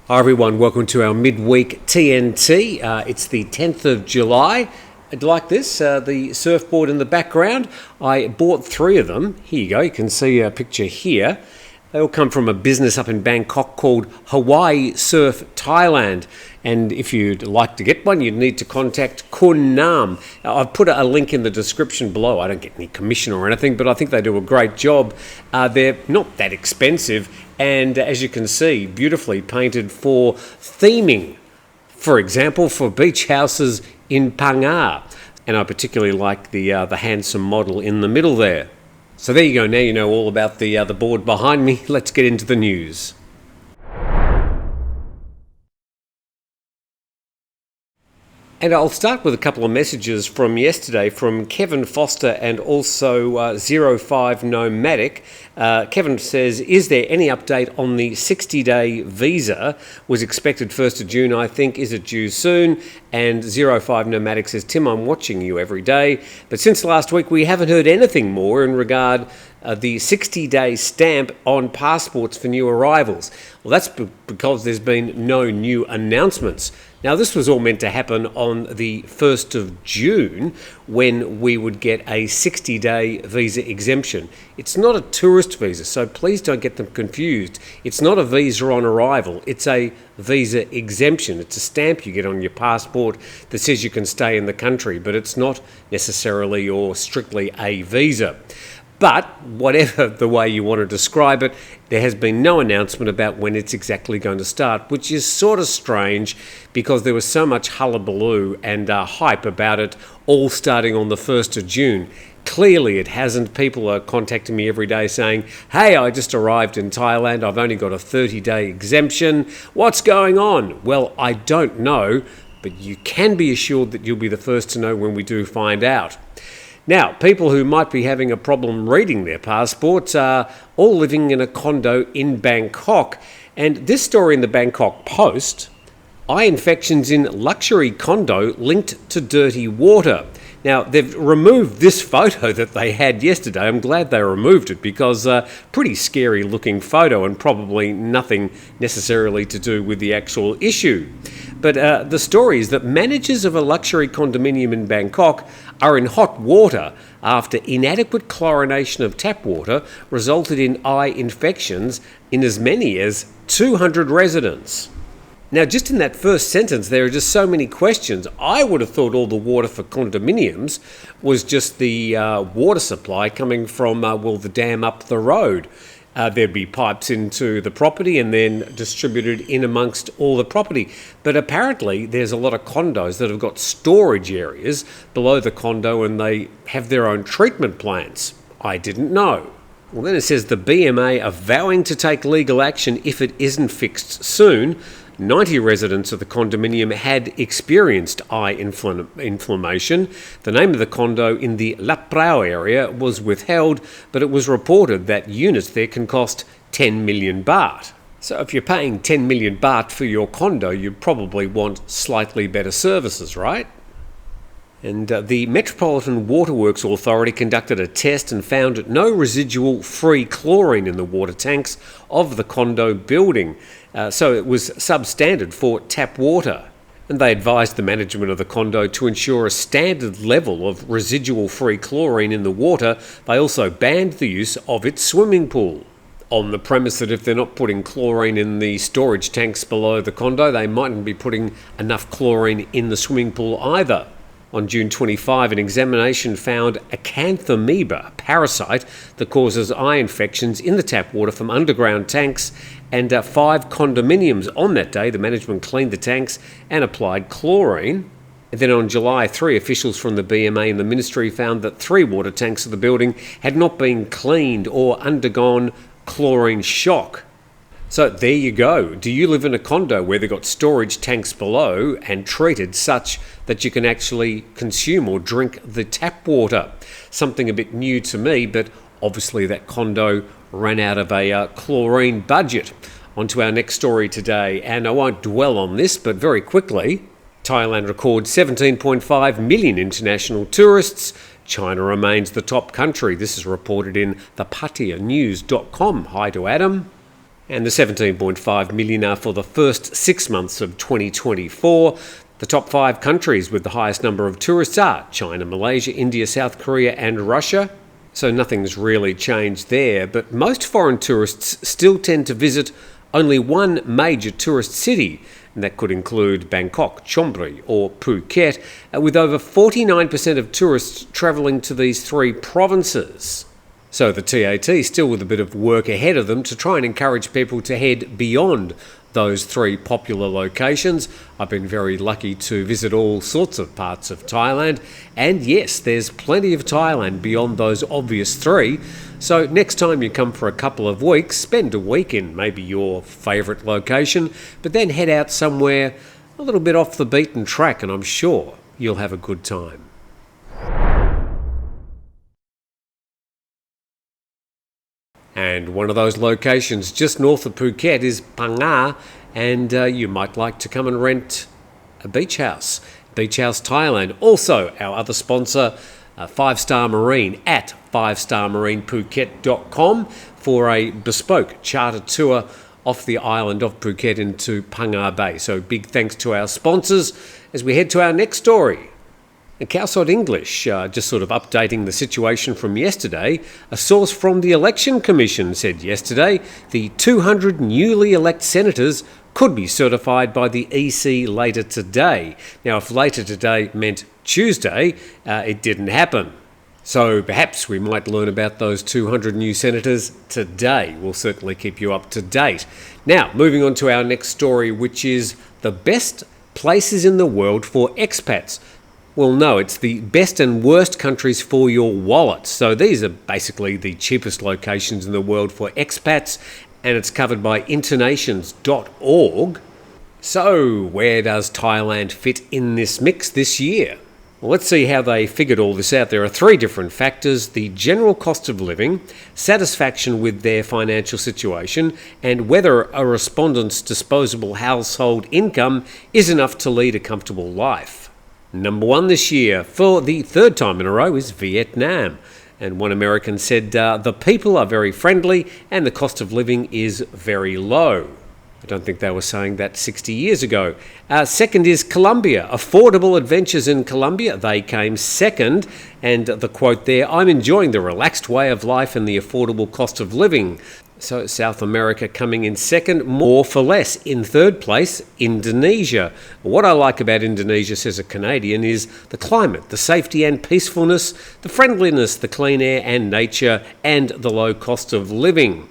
Hi everyone, welcome to our midweek TNT. It's the 10th of July. I'd like this, the surfboard in the background. I bought 3 of them. Here you go, you can see a picture here. They all come from a business up in Bangkok called Hawaii Surf Thailand. And if you'd like to get one, you'd need to contact Kun Nam. I've put a link in the description below. I don't get any commission or anything, but I think they do a great job. They're not that expensive. And as you can see, beautifully painted for theming. For example, for beach houses in Panga. And I particularly like the handsome model in the middle there. So there you go, now you know all about the board behind me. Let's get into the news. And I'll start with a couple of messages from yesterday from Kevin Foster and also 05 Nomadic. Kevin says, is there any update on the 60-day visa? Was expected 1st of June, I think. Is it due soon? And 05 Nomadic says, Tim, I'm watching you every day. But since last week, we haven't heard anything more in regard the 60-day stamp on passports for new arrivals. Well, that's because there's been no new announcements. Now, this was all meant to happen on the 1st of June when we would get a 60-day visa exemption. It's not a tourist visa, so please don't get them confused. It's not a visa on arrival. It's a visa exemption. It's a stamp you get on your passport that says you can stay in the country, but it's not necessarily or strictly a visa. But whatever the way you want to describe it, there has been no announcement about when it's exactly going to start, which is sort of strange because there was so much hullabaloo and hype about it all starting on the 1st of June. Clearly it hasn't. People are contacting me every day saying, hey, I just arrived in Thailand. I've only got a 30-day exemption. What's going on? Well, I don't know, but you can be assured that you'll be the first to know when we do find out. Now, people who might be having a problem reading their passports are all living in a condo in Bangkok. And this story in the Bangkok Post, eye infections in luxury condo linked to dirty water. Now, they've removed this photo that they had yesterday. I'm glad they removed it because pretty scary looking photo and probably nothing necessarily to do with the actual issue. But the story is that managers of a luxury condominium in Bangkok are in hot water after inadequate chlorination of tap water resulted in eye infections in as many as 200 residents. Now, just in that first sentence, there are just so many questions. I would have thought all the water for condominiums was just the water supply coming from, the dam up the road. There'd be pipes into the property and then distributed in amongst all the property. But apparently there's a lot of condos that have got storage areas below the condo and they have their own treatment plants. I didn't know. Well, then it says the BMA are vowing to take legal action if it isn't fixed soon. 90 residents of the condominium had experienced eye inflammation. The name of the condo in the Lap Prao area was withheld, but it was reported that units there can cost 10 million baht. So if you're paying 10 million baht for your condo, you probably want slightly better services, right? And the Metropolitan Waterworks Authority conducted a test and found no residual free chlorine in the water tanks of the condo building. So it was substandard for tap water. And they advised the management of the condo to ensure a standard level of residual free chlorine in the water. They also banned the use of its swimming pool, on the premise that if they're not putting chlorine in the storage tanks below the condo, they mightn't be putting enough chlorine in the swimming pool either. On June 25, an examination found a acanthamoeba, a parasite that causes eye infections in the tap water from underground tanks, and 5 condominiums. On that day, the management cleaned the tanks and applied chlorine. And then on July 3, officials from the BMA and the ministry found that 3 water tanks of the building had not been cleaned or undergone chlorine shock. So there you go. Do you live in a condo where they've got storage tanks below and treated such that you can actually consume or drink the tap water? Something a bit new to me, but obviously that condo ran out of a chlorine budget. On to our next story today, and I won't dwell on this, but very quickly, Thailand records 17.5 million international tourists. China remains the top country. This is reported in thepatianews.com. Hi to Adam. And the 17.5 million are for the first 6 months of 2024. The top 5 countries with the highest number of tourists are China, Malaysia, India, South Korea and Russia. So nothing's really changed there, but most foreign tourists still tend to visit only one major tourist city, and that could include Bangkok, Chonburi or Phuket, with over 49% of tourists travelling to these 3 provinces. So the TAT still with a bit of work ahead of them to try and encourage people to head beyond those 3 popular locations. I've been very lucky to visit all sorts of parts of Thailand, and yes, there's plenty of Thailand beyond those obvious 3. So next time you come for a couple of weeks, spend a week in maybe your favourite location, but then head out somewhere a little bit off the beaten track, and I'm sure you'll have a good time. And one of those locations just north of Phuket is Phang, and you might like to come and rent a beach house. Beach House Thailand. Also, our other sponsor, 5 Star Marine at 5starmarinephuket.com for a bespoke charter tour off the island of Phuket into Phang Bay. So big thanks to our sponsors as we head to our next story. And Cowsod English, just sort of updating the situation from yesterday. A source from the Election Commission said yesterday the 200 newly elected senators could be certified by the EC later today. Now, if later today meant Tuesday, it didn't happen. So perhaps we might learn about those 200 new senators today. We'll certainly keep you up to date. Now, moving on to our next story, which is the best places in the world for expats. Well, no, it's the best and worst countries for your wallet. So these are basically the cheapest locations in the world for expats, and it's covered by internations.org. So where does Thailand fit in this mix this year? Well, let's see how they figured all this out. There are 3 different factors: the general cost of living, satisfaction with their financial situation, and whether a respondent's disposable household income is enough to lead a comfortable life. Number 1 this year, for the 3rd time in a row, is Vietnam. And one American said the people are very friendly and the cost of living is very low. I don't think they were saying that 60 years ago. Second is Colombia. Affordable adventures in Colombia. They came second. And the quote there, "I'm enjoying the relaxed way of life and the affordable cost of living." So South America coming in second, more for less. In 3rd place, Indonesia. What I like about Indonesia, says a Canadian, is the climate, the safety and peacefulness, the friendliness, the clean air and nature, and the low cost of living.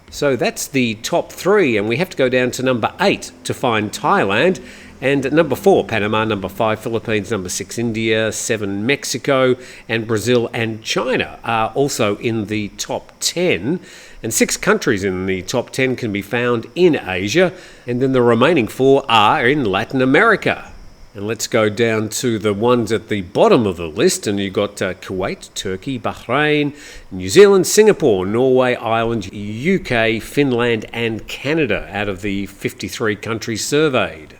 So that's the top 3, and we have to go down to number 8 to find Thailand. And number 4, Panama. Number 5, Philippines. Number 6, India. 7, Mexico. And Brazil and China are also in the top 10. And 6 countries in the top 10 can be found in Asia. And then the remaining 4 are in Latin America. And let's go down to the ones at the bottom of the list. And you've got Kuwait, Turkey, Bahrain, New Zealand, Singapore, Norway, Ireland, UK, Finland and Canada out of the 53 countries surveyed.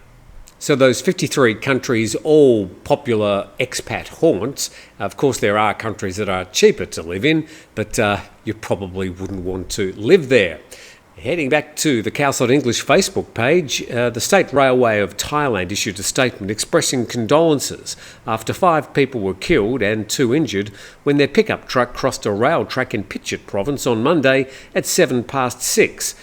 So those 53 countries, all popular expat haunts. Of course, there are countries that are cheaper to live in, but you probably wouldn't want to live there. Heading back to the Cowsod English Facebook page, the State Railway of Thailand issued a statement expressing condolences after 5 people were killed and 2 injured when their pickup truck crossed a rail track in Pichit province on Monday at 6:07.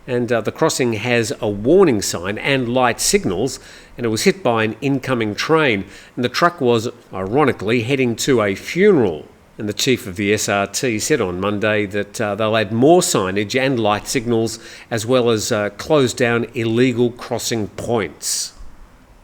And the crossing has a warning sign and light signals, and it was hit by an incoming train, and the truck was, ironically, heading to a funeral. And the chief of the SRT said on Monday that they'll add more signage and light signals, as well as close down illegal crossing points.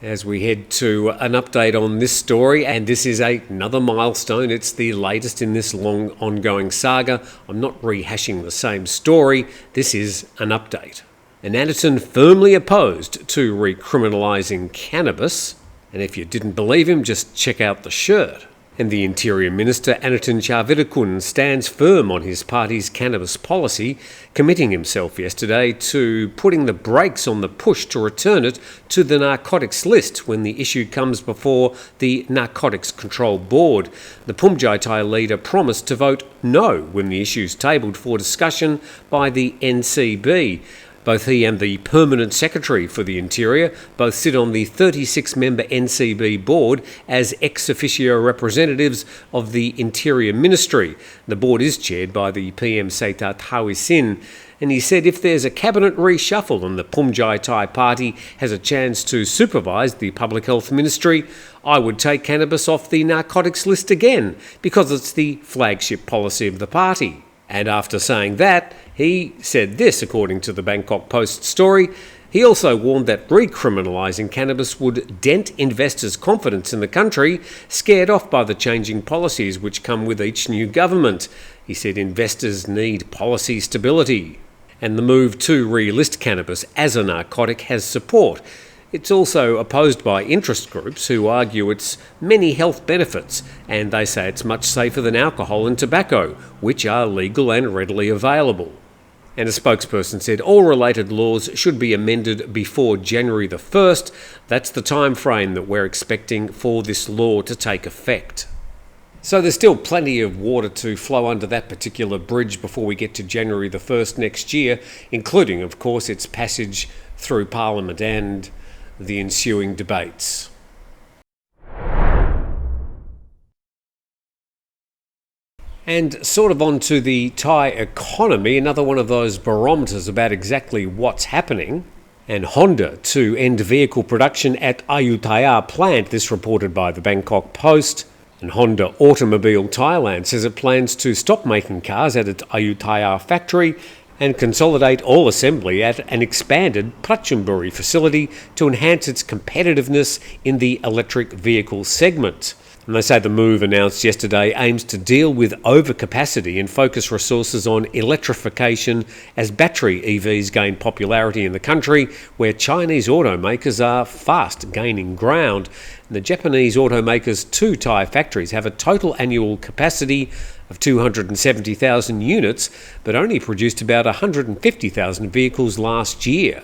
As we head to an update on this story, and this is another milestone. It's the latest in this long ongoing saga. I'm not rehashing the same story. This is an update. And Anutin firmly opposed to recriminalising cannabis. And if you didn't believe him, just check out the shirt. And the Interior Minister, Anutin Charvirakul, stands firm on his party's cannabis policy, committing himself yesterday to putting the brakes on the push to return it to the narcotics list when the issue comes before the Narcotics Control Board. The Phumjai Thai leader promised to vote no when the issue is tabled for discussion by the NCB. Both he and the Permanent Secretary for the Interior both sit on the 36-member NCB board as ex officio representatives of the Interior Ministry. The board is chaired by the PM Seta Thawisin, and he said if there's a cabinet reshuffle and the Pumjai Thai Party has a chance to supervise the Public Health Ministry, I would take cannabis off the narcotics list again because it's the flagship policy of the party. And after saying that, he said this, according to the Bangkok Post story. He also warned that recriminalising cannabis would dent investors' confidence in the country, scared off by the changing policies which come with each new government. He said investors need policy stability. And the move to relist cannabis as a narcotic has support. It's also opposed by interest groups who argue its many health benefits, and they say it's much safer than alcohol and tobacco, which are legal and readily available. And a spokesperson said all related laws should be amended before January the 1st. That's the time frame that we're expecting for this law to take effect. So there's still plenty of water to flow under that particular bridge before we get to January the 1st next year, including, of course, its passage through Parliament and the ensuing debates. And sort of on to the Thai economy, another one of those barometers about exactly what's happening. And Honda to end vehicle production at Ayutthaya plant, this reported by the Bangkok Post. And Honda Automobile Thailand says it plans to stop making cars at its Ayutthaya factory and consolidate all assembly at an expanded Prachinburi facility to enhance its competitiveness in the electric vehicle segment. And they say the move announced yesterday aims to deal with overcapacity and focus resources on electrification as battery EVs gain popularity in the country, where Chinese automakers are fast gaining ground. And the Japanese automakers' two Thai factories have a total annual capacity of 270,000 units, but only produced about 150,000 vehicles last year.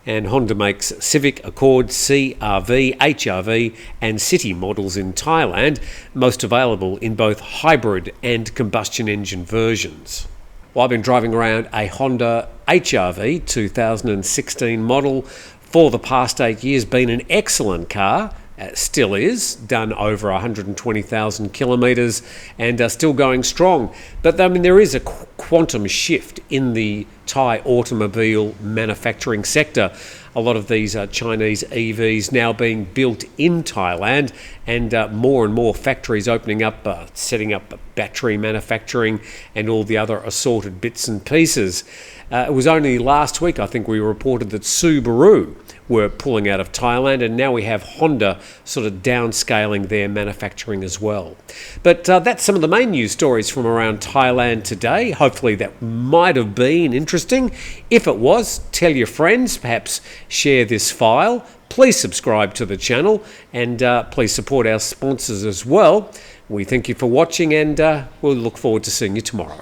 And Honda makes Civic, Accord, CR-V, HR-V and City models in Thailand, most available in both hybrid and combustion engine versions. Well, I've been driving around a Honda HR-V 2016 model for the past 8 years, been an excellent car. Still is, done over 120,000 kilometres and still going strong. But I mean, there is a quantum shift in the Thai automobile manufacturing sector. A lot of these Chinese EVs now being built in Thailand, and more factories opening up, setting up battery manufacturing and all the other assorted bits and pieces. It was only last week, I think, we reported that Subaru were pulling out of Thailand, and now we have Honda sort of downscaling their manufacturing as well. But that's some of the main news stories from around Thailand today. Hopefully that might have been interesting. If it was, tell your friends, perhaps share this file. Please subscribe to the channel, and please support our sponsors as well. We thank you for watching, and we'll look forward to seeing you tomorrow.